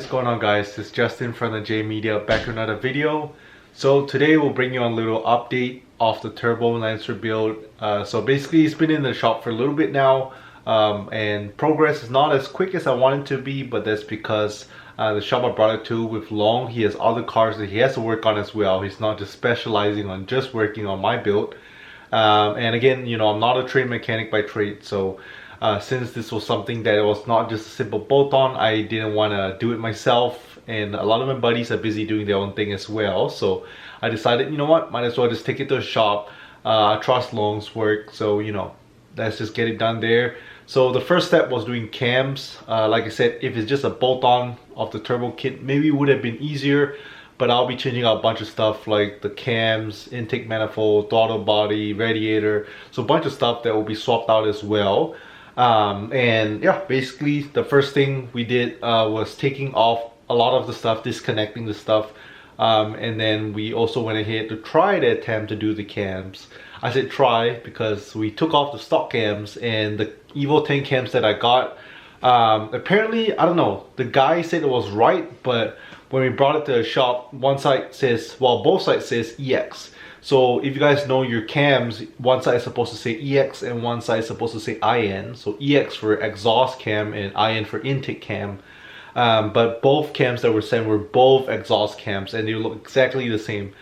is going on, guys? It's Justin from the J Media back with another video. So today we'll bring you a little update of the Turbo Lancer build. So basically it's been in the shop for a little bit now, and progress is not as quick as I want it to be, but that's because the shop I brought it to with Long, he has other cars that he has to work on as well. He's not just specializing on just working on my build. And again, you know, I'm not a trained mechanic by trade, so since this was something that was not just a simple bolt-on, I didn't want to do it myself, and a lot of my buddies are busy doing their own thing as well. So I decided, you know what, might as well just take it to a shop. I trust Long's work, so you know, let's just get it done there. So the first step was doing cams. Like I said, if it's just a bolt-on of the turbo kit, maybe it would have been easier, but I'll be changing out a bunch of stuff like the cams, intake manifold, throttle body, radiator, so a bunch of stuff that will be swapped out as well. And yeah, basically the first thing we did was taking off a lot of the stuff, disconnecting the stuff, and then we also went ahead to try the attempt to do the cams. I said try because we took off the stock cams, and the Evo 10 cams that I got, apparently, I don't know, the guy said it was right, but when we brought it to the shop, one side says, well, both sides says EX. So if you guys know your cams, one side is supposed to say EX and one side is supposed to say IN. So EX for exhaust cam and IN for intake cam. But both cams that were sent were both exhaust cams, and they look exactly the same.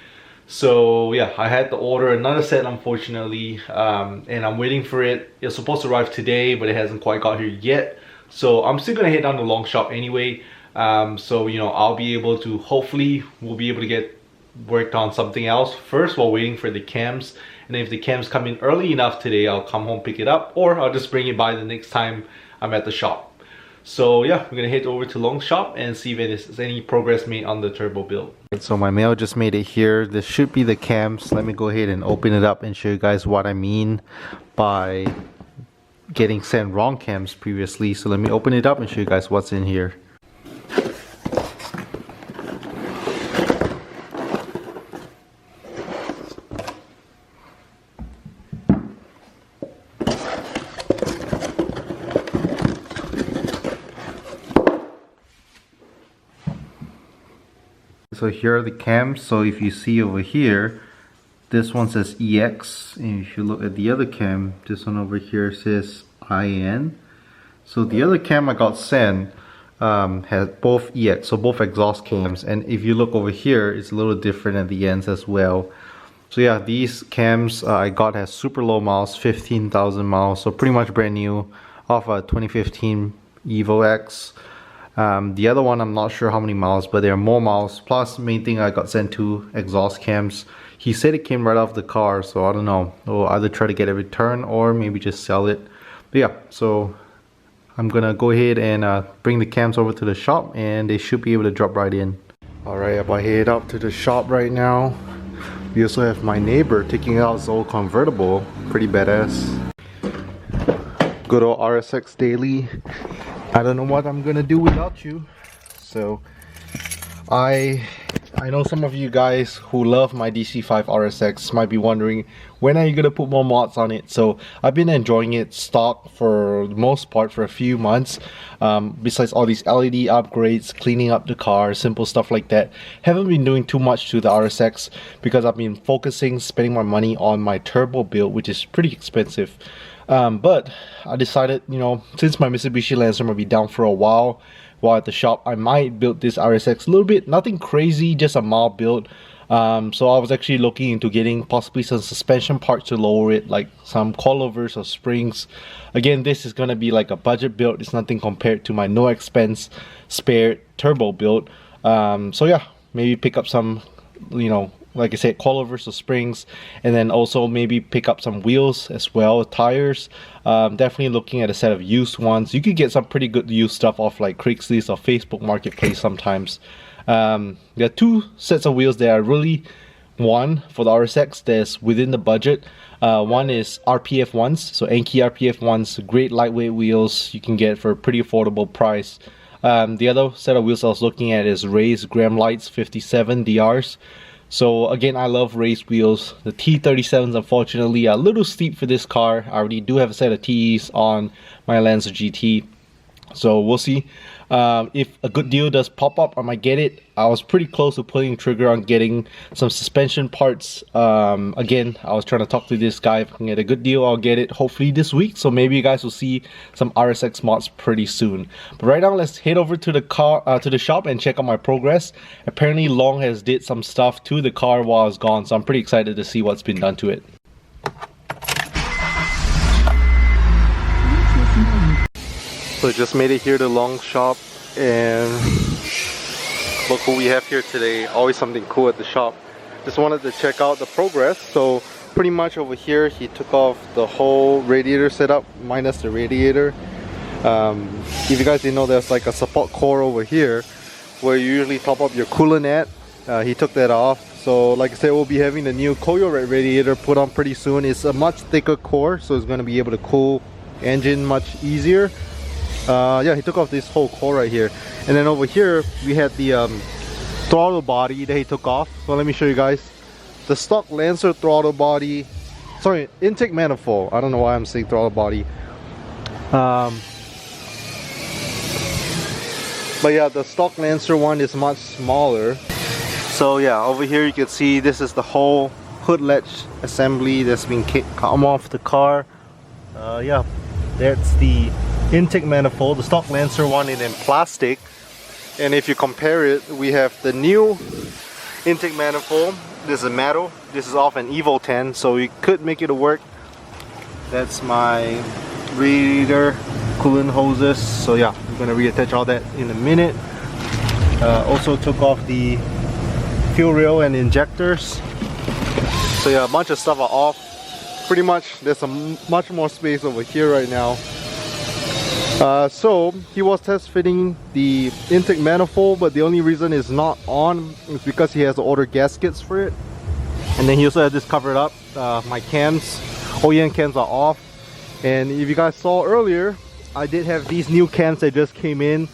So yeah, I had to order another set, unfortunately, and I'm waiting for it. It's supposed to arrive today, but it hasn't quite got here yet. So I'm still gonna head down to Long Shop anyway. So you know, I'll be able to, hopefully we'll be able to get worked on something else first while waiting for the cams. And if the cams come in early enough today, I'll come home, pick it up, or I'll just bring it by the next time I'm at the shop. So yeah, we're gonna head over to Long Shop and see if there's any progress made on the turbo build. So my mail just made it here. This should be the cams. Let me go ahead and open it up and show you guys what I mean by getting sent wrong cams previously. So let me open it up and show you guys what's in here. So here are the cams. So if you see over here, this one says EX, and if you look at the other cam, this one over here says IN. So the other cam I got sent has both EX, so both exhaust cams, and if you look over here, it's a little different at the ends as well. So yeah, these cams I got has super low miles, 15,000 miles, so pretty much brand new, off a 2015 Evo X. The other one, I'm not sure how many miles, but there are more miles. Plus, main thing, I got sent 2 exhaust cams. He said it came right off the car, so I don't know. We'll either try to get a return or maybe just sell it. But yeah, so I'm gonna go ahead and bring the cams over to the shop, and they should be able to drop right in. Alright, I'm gonna head up to the shop right now. We also have my neighbor taking out his old convertible. Pretty badass. Good old RSX daily. I don't know what I'm gonna do without you. So I know some of you guys who love my DC5 RSX might be wondering, when are you gonna put more mods on it? So I've been enjoying it stock for the most part for a few months. Besides all these LED upgrades, cleaning up the car, simple stuff like that. Haven't been doing too much to the RSX because I've been spending my money on my turbo build, which is pretty expensive. But I decided, you know, since my Mitsubishi Lancer might be down for a while at the shop, I might build this RSX a little bit, nothing crazy, just a mild build. So I was actually looking into getting possibly some suspension parts to lower it, like some coilovers or springs. Again, this is gonna be like a budget build. It's nothing compared to my no expense spare turbo build. So yeah, maybe pick up some, you know, like I said, coilovers or springs, and then also maybe pick up some wheels as well, tires. Definitely looking at a set of used ones. You could get some pretty good used stuff off like Craigslist or Facebook Marketplace sometimes. There are 2 sets of wheels that I really want for the RSX that's within the budget. One is RPF ones, so Anki RPF ones, great lightweight wheels you can get for a pretty affordable price. The other set of wheels I was looking at is Ray's Graham Lights 57 DRs. So again, I love race wheels. The T37s unfortunately are a little steep for this car. I already do have a set of Ts on my Lancer GT. So we'll see. If a good deal does pop up, I might get it. I was pretty close to pulling the trigger on getting some suspension parts. Again, I was trying to talk to this guy. If I can get a good deal, I'll get it hopefully this week. So maybe you guys will see some RSX mods pretty soon. But right now, let's head over to the shop and check out my progress. Apparently, Long has did some stuff to the car while I was gone, so I'm pretty excited to see what's been done to it. So I just made it here to Long shop, and look who we have here today. Always something cool at the shop. Just wanted to check out the progress. So pretty much over here he took off the whole radiator setup minus the radiator. If you guys didn't know, there's like a support core over here where you usually top up your coolant at. He took that off. So like I said, we'll be having the new Koyo radiator put on pretty soon. It's a much thicker core, so it's going to be able to cool engine much easier. Yeah, he took off this whole core right here, and then over here we had the throttle body that he took off. So let me show you guys the stock Lancer throttle body, sorry, intake manifold. I don't know why I'm saying throttle body. But yeah, the stock Lancer one is much smaller. So yeah, over here you can see this is the whole hood latch assembly that's been come off the car. Yeah, that's the intake manifold. The stock Lancer one is in plastic, and if you compare it, we have the new intake manifold. This is metal. This is off an Evo 10, so we could make it work. That's my radiator coolant hoses. So yeah, I'm gonna reattach all that in a minute. Also took off the fuel rail and injectors. So yeah, a bunch of stuff are off. Pretty much there's much more space over here right now. So he was test fitting the intake manifold, but the only reason it's not on is because he has to order gaskets for it. And then he also had this covered up. My cams, OEM cams are off. And if you guys saw earlier, I did have these new cams that just came in.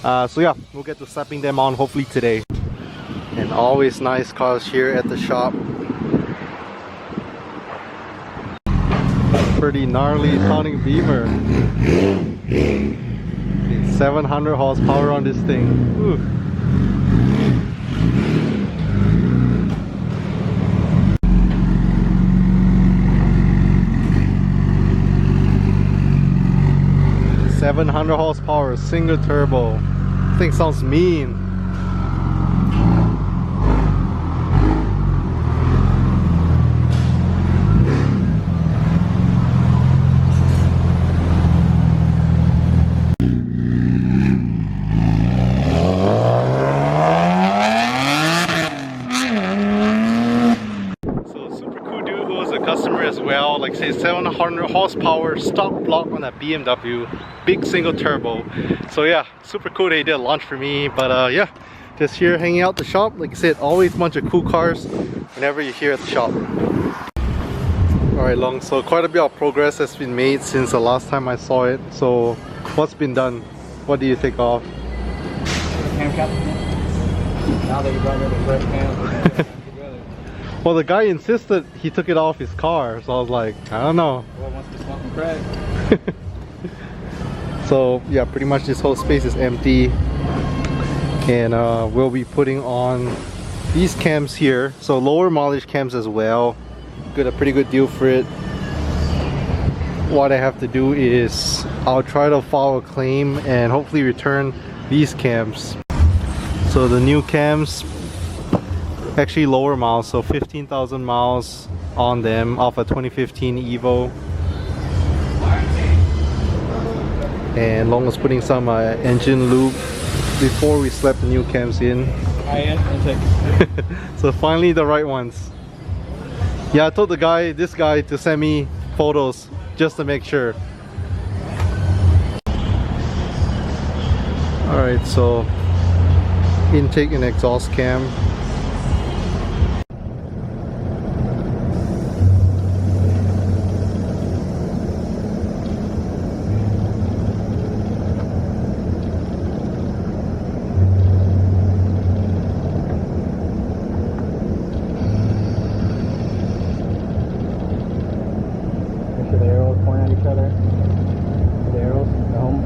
So yeah, we'll get to slapping them on hopefully today. And always nice cars here at the shop. Pretty gnarly sounding Beamer. 700 horsepower on this thing. Ooh. .700 horsepower, single turbo. This thing sounds mean. Like say 700 horsepower stock block on a BMW, big single turbo. So yeah, super cool they did a launch for me. But yeah, just here hanging out the shop. Like I said, always a bunch of cool cars whenever you're here at the shop. Alright Long, so quite a bit of progress has been made since the last time I saw it. So what's been done? What do you take off? Cam cap. Now that you brought in the fresh cam. Well, the guy insisted he took it off his car, so I was like, I don't know. Well, once we swap and crack. So yeah, pretty much this whole space is empty, and we'll be putting on these cams here. So lower mileage cams as well. Got a pretty good deal for it. What I have to do is I'll try to file a claim and hopefully return these cams. So the new cams, actually lower miles, so 15,000 miles on them off a 2015 Evo. And Long was putting some engine lube before we slap the new cams in. So finally the right ones. Yeah, I told this guy to send me photos just to make sure. Alright, so intake and exhaust cam. The arrows point at each other. The arrows, the home.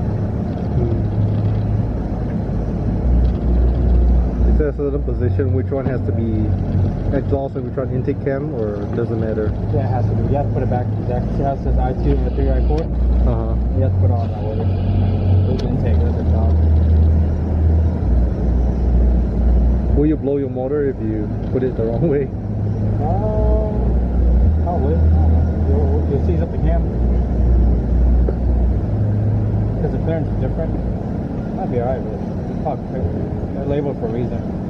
certain position, which one has to be exhaust and which one intake cam, or doesn't matter? Yeah, it has to be. You have to put it back exactly. See how it says I2 and 3, I4? You have to put it on that order. Those intake, that's a job. Will you blow your motor if you put it the wrong way? Probably. I don't know. You'll seize up the cam. Because the clearance is different. Might be alright, but they're labeled for a reason.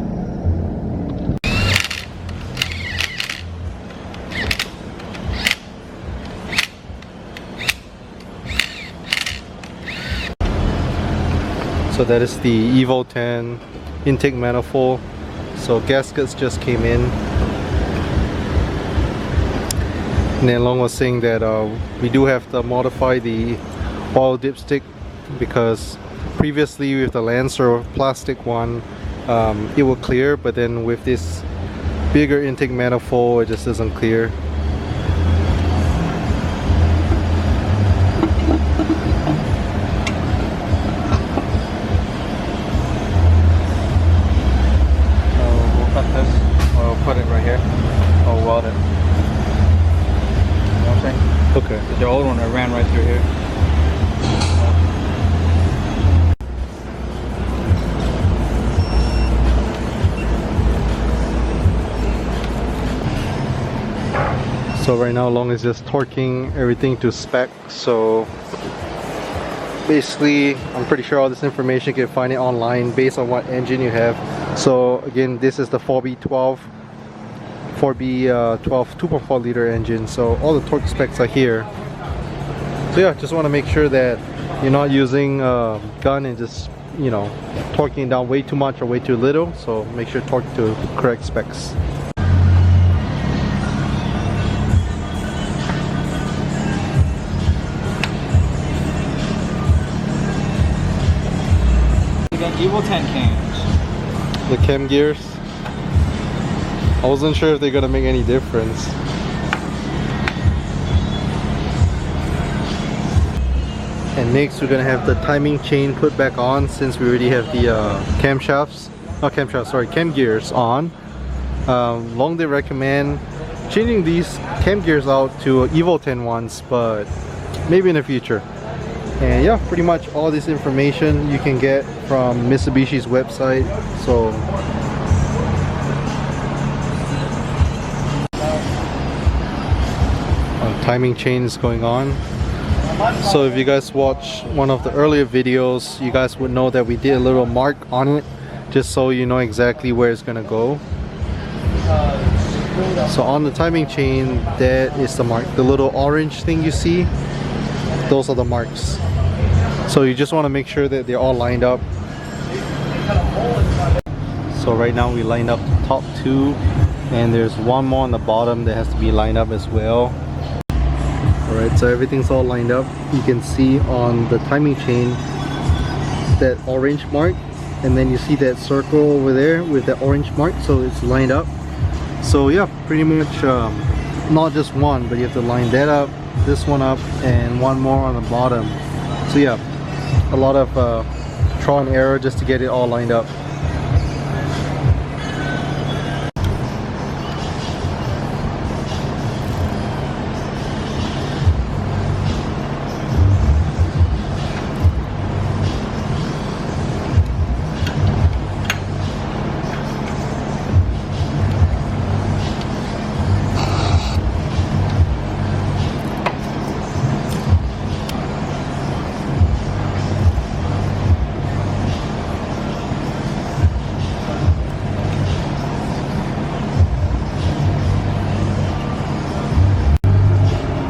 So that is the Evo 10 intake manifold. So gaskets just came in. And then Long was saying that we do have to modify the oil dipstick, because previously with the Lancer plastic one it will clear, but then with this bigger intake manifold it just doesn't clear. Put it right here. Oh, weld it. You know what I'm saying? Okay. Because your old one, I ran right through here. So right now Long is just torquing everything to spec. So basically I'm pretty sure all this information you can find it online based on what engine you have. So again, this is the 4B12 2.4 liter engine, so all the torque specs are here. So yeah, just want to make sure that you're not using a gun and just, you know, torquing down way too much or way too little. So make sure torque to correct specs. Evo 10 cams. The cam gears, I wasn't sure if they're gonna make any difference. And next we're gonna have the timing chain put back on, since we already have the cam gears on. Long they recommend changing these cam gears out to Evo 10 ones, but maybe in the future. And yeah, pretty much all this information you can get from Mitsubishi's website. So timing chain is going on. So if you guys watch one of the earlier videos, you guys would know that we did a little mark on it, just so you know exactly where it's gonna go. So on the timing chain, that is the mark. The little orange thing you see, those are the marks. So you just want to make sure that they're all lined up. So right now we lined up the top two, and there's one more on the bottom that has to be lined up as well. Alright, so everything's all lined up. You can see on the timing chain that orange mark, and then you see that circle over there with that orange mark, so it's lined up. So yeah, pretty much not just one, but you have to line that up, this one up, and one more on the bottom. So yeah, a lot of trial and error just to get it all lined up.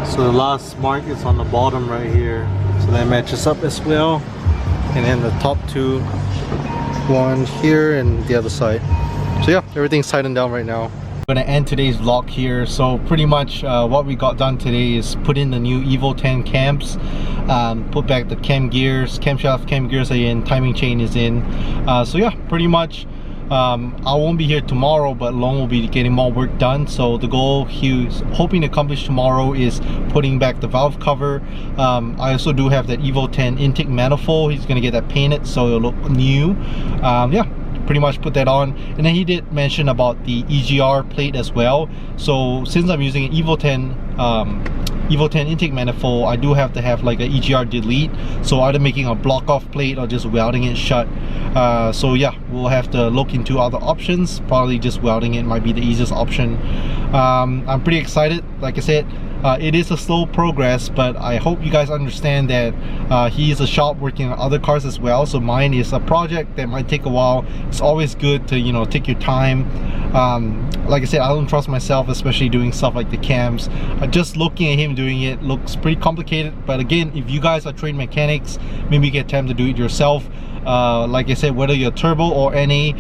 So the last mark is on the bottom right here, so that matches up as well. And then the top two, one here and the other side. So yeah, everything's tightened down right now. I'm gonna end today's vlog here. So pretty much what we got done today is put in the new Evo 10 cams, put back the cam gears, camshaft cam gears are in, timing chain is in. So yeah, pretty much I won't be here tomorrow, but Long will be getting more work done. So the goal he's hoping to accomplish tomorrow is putting back the valve cover. I also do have that Evo 10 intake manifold. He's gonna get that painted so it'll look new. Yeah, pretty much put that on. And then he did mention about the EGR plate as well. So since I'm using an Evo 10 intake manifold, I do have to have like an EGR delete, so either making a block off plate or just welding it shut. So yeah, we'll have to look into other options. Probably just welding it might be the easiest option. I'm pretty excited. Like I said, it is a slow progress, but I hope you guys understand that he is a shop working on other cars as well, so mine is a project that might take a while. It's always good to, you know, take your time. Like I said, I don't trust myself, especially doing stuff like the cams. Just looking at him doing it looks pretty complicated, but again, if you guys are trained mechanics, maybe get time to do it yourself. Like I said, whether you're turbo or NA,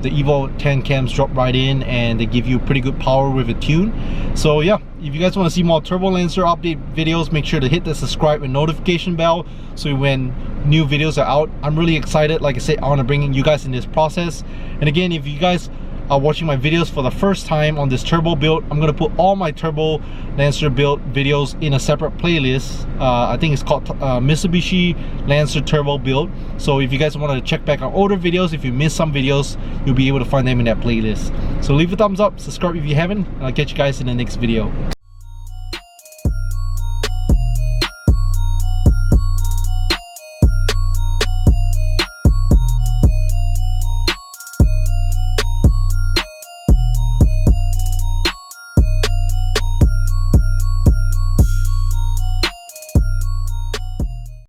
the Evo 10 cams drop right in and they give you pretty good power with a tune. So yeah, if you guys want to see more Turbo Lancer update videos, make sure to hit the subscribe and notification bell so when new videos are out. I'm really excited. Like I said, I want to bring you guys in this process. And again, if you guys are watching my videos for the first time on this turbo build, I'm going to put all my Turbo Lancer build videos in a separate playlist. I think it's called Mitsubishi Lancer Turbo Build. So if you guys want to check back on older videos, if you missed some videos, you'll be able to find them in that playlist. So leave a thumbs up, subscribe if you haven't, and I'll catch you guys in the next video.